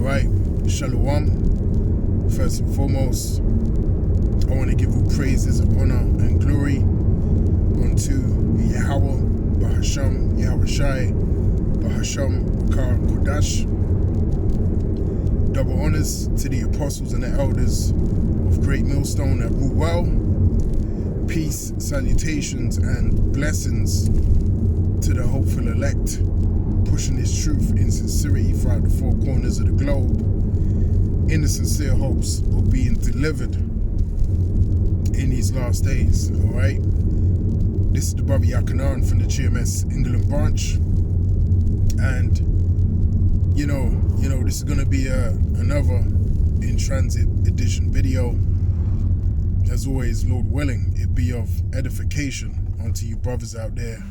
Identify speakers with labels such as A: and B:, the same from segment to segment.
A: right, shalom. First and foremost, I want to give all praises, honor, and glory unto Yahweh, Bahasham, Yahweh Shai, Bahasham, Bakar Kodash. Double honors to the apostles and the elders of Great Millstone that rule well. Peace, salutations, and blessings to the hopeful elect, pushing this truth in sincerity throughout the four corners of the globe, in the sincere hopes of being delivered in these last days. All right, this is the brother Yakanan from the GMS England branch, and you know, this is gonna be another in transit edition video. As always, Lord willing, it be of edification unto you brothers out there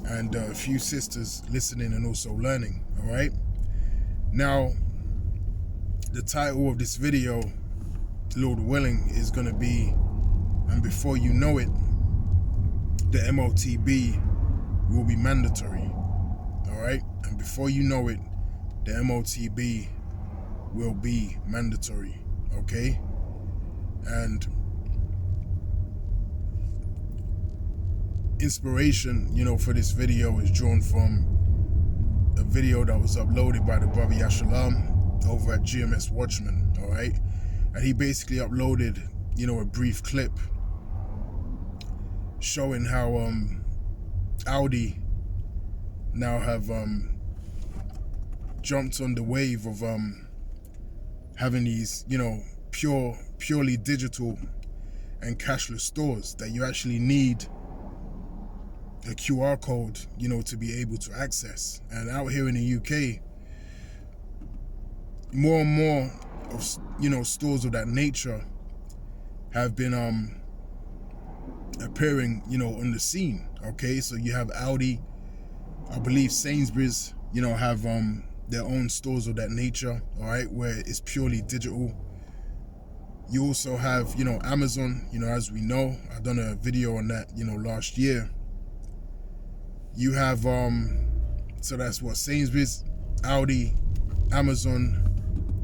A: and a few sisters listening and also learning. All right, now the title of this video, Lord willing, is going to be, and before you know it, the MOTB will be mandatory. All right, and before you know it, the MOTB will be mandatory. Okay, and inspiration, for this video is drawn from a video that was uploaded by the brother Yashalam over at GMS Watchman. All right, and he basically uploaded, a brief clip showing how Audi now have jumped on the wave of having these, purely digital and cashless stores that you actually need a QR code, to be able to access. And out here in the UK, more and more of, stores of that nature have been appearing, on the scene. Okay, so you have Audi, I believe Sainsbury's, have their own stores of that nature, all right, where it's purely digital. You also have, Amazon, as we know, I've done a video on that, last year. You have, so that's what, Sainsbury's, Audi, Amazon,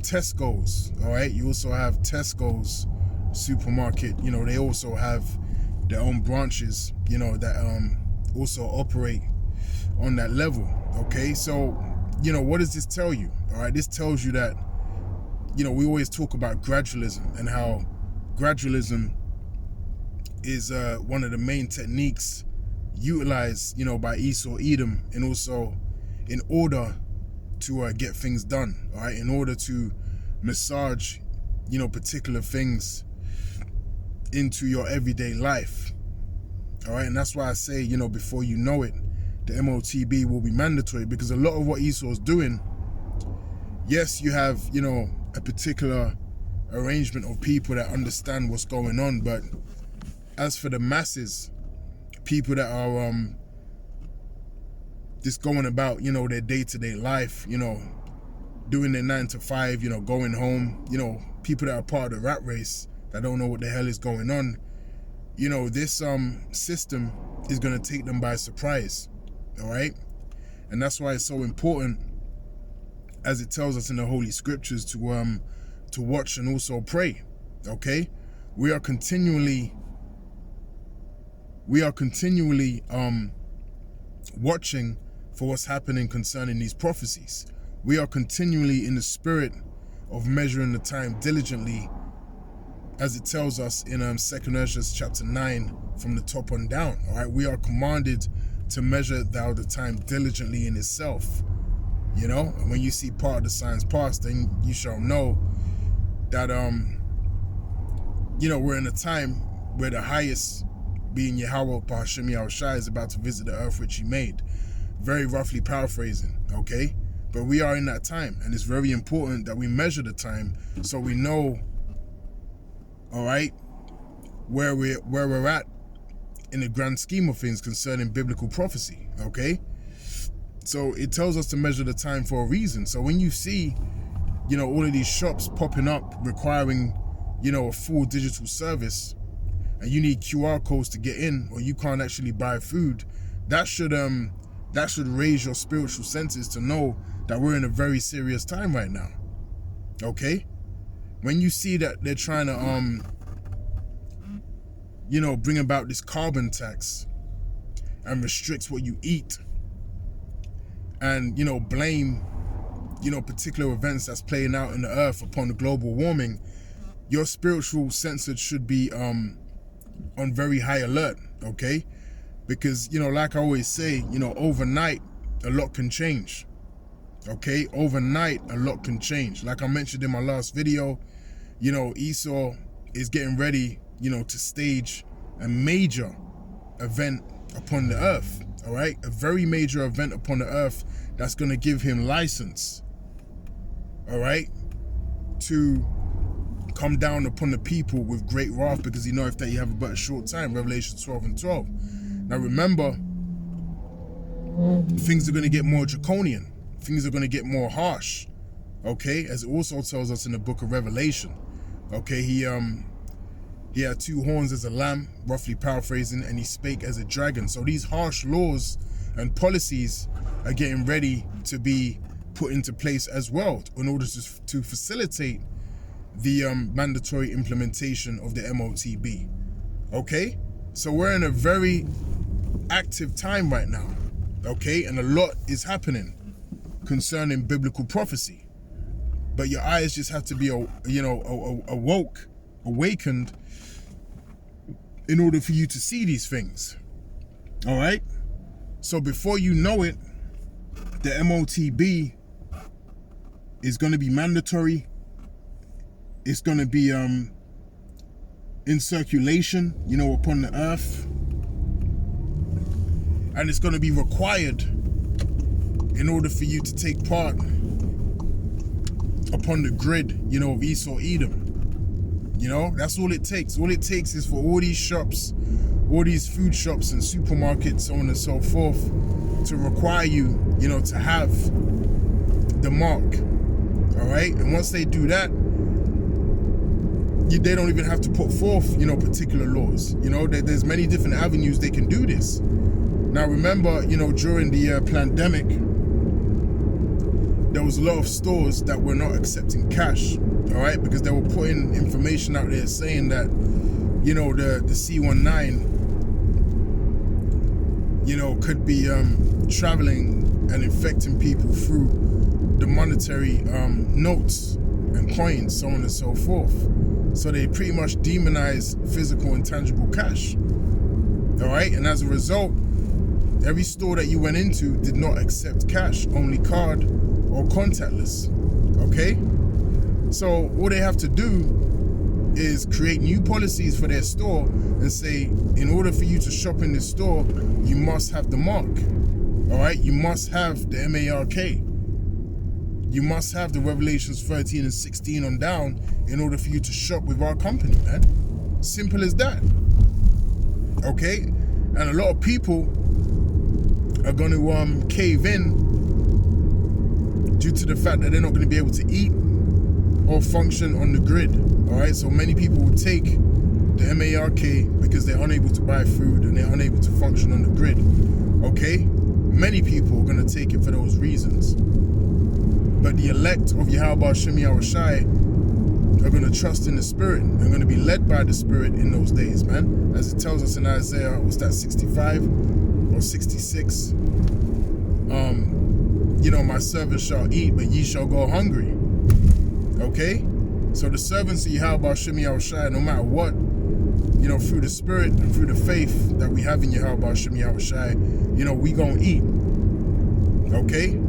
A: Tesco's, all right? You also have Tesco's supermarket, they also have their own branches, that also operate on that level, okay? So, what does this tell you? All right, this tells you that, we always talk about gradualism and how gradualism is one of the main techniques utilized, by Esau Edom, and also in order to get things done, all right, in order to massage, particular things into your everyday life, all right. And that's why I say, before you know it, the MOTB will be mandatory, because a lot of what Esau is doing, yes, you have, a particular arrangement of people that understand what's going on, but as for the masses, people that are just going about, their day-to-day life, doing their 9 to 5, going home, people that are part of the rat race that don't know what the hell is going on, this system is going to take them by surprise, all right? And that's why it's so important, as it tells us in the Holy Scriptures, to watch and also pray, okay? We are continually watching for what's happening concerning these prophecies. We are continually in the spirit of measuring the time diligently, as it tells us in 2 Ezra chapter 9 from the top on down. All right, we are commanded to measure thou the time diligently in itself. And when you see part of the signs past, then you shall know that we're in a time where the highest, being Yahweh Bahasham Yahweh Shai, is about to visit the earth which he made. Very roughly paraphrasing, okay? But we are in that time, and it's very important that we measure the time so we know, all right, where we're at in the grand scheme of things concerning biblical prophecy, okay? So it tells us to measure the time for a reason. So when you see, all of these shops popping up requiring, a full digital service, and you need QR codes to get in, or you can't actually buy food, that should raise your spiritual senses to know that we're in a very serious time right now. Okay? When you see that they're trying to bring about this carbon tax and restricts what you eat, and blame particular events that's playing out in the earth upon the global warming, your spiritual senses should be on very high alert. Okay? Because like I always say, overnight a lot can change. Okay, overnight a lot can change. Like I mentioned in my last video, Esau is getting ready to stage a major event upon the earth. All right, a very major event upon the earth that's going to give him license, all right, to come down upon the people with great wrath, because he knoweth that you have but a short time. Revelation 12:12. Now remember, things are going to get more draconian. Things are going to get more harsh. Okay, as it also tells us in the book of Revelation. Okay, he had 2 horns as a lamb, roughly paraphrasing, and he spake as a dragon. So these harsh laws and policies are getting ready to be put into place as well, in order to facilitate the mandatory implementation of the MOTB. Okay, so we're in a very active time right now. Okay, and a lot is happening concerning biblical prophecy, but your eyes just have to be awakened in order for you to see these things. All right, so before you know it, the MOTB is going to be mandatory. It's going to be in circulation upon the earth, and it's going to be required in order for you to take part upon the grid, of Esau Edom. That's all it takes. All it takes is for all these shops, all these food shops and supermarkets, so on and so forth, to require you, to have the mark. All right? And once they do that, they don't even have to put forth, particular laws. There's many different avenues they can do this. Now remember, during the pandemic, there was a lot of stores that were not accepting cash, all right, because they were putting information out there saying that, the C19, could be traveling and infecting people through the monetary notes and coins, so on and so forth. So they pretty much demonized physical and tangible cash, all right, and as a result, every store that you went into did not accept cash, only card or contactless. Okay, so all they have to do is create new policies for their store and say, in order for you to shop in this store, you must have the mark. All right, you must have the MARK. You must have the Revelations 13 and 16 on down in order for you to shop with our company, man. Simple as that. Okay, and a lot of people are going to cave in due to the fact that they're not going to be able to eat or function on the grid. All right, so many people will take the MARK because they're unable to buy food and they're unable to function on the grid. Okay, many people are going to take it for those reasons. But the elect of Yahweh Shem Yahushai are going to trust in the Spirit and going to be led by the Spirit in those days, man. As it tells us in Isaiah, what's that, 65 or 66? My servants shall eat, but ye shall go hungry. Okay? So the servants of Yahweh Shem Yahushai, no matter what, through the Spirit and through the faith that we have in Yahweh Shem Yahushai, we gonna eat. Okay?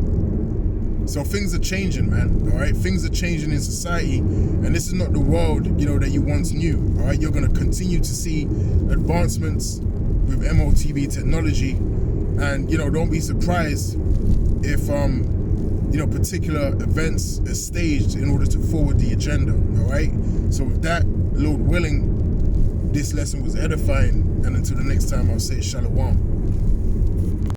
A: So things are changing, man. All right? Things are changing in society, and this is not the world, that you once knew. All right? You're gonna continue to see advancements with MOTB technology, and don't be surprised if particular events are staged in order to forward the agenda. All right, so with that, Lord willing, this lesson was edifying, and until the next time, I'll say shalom.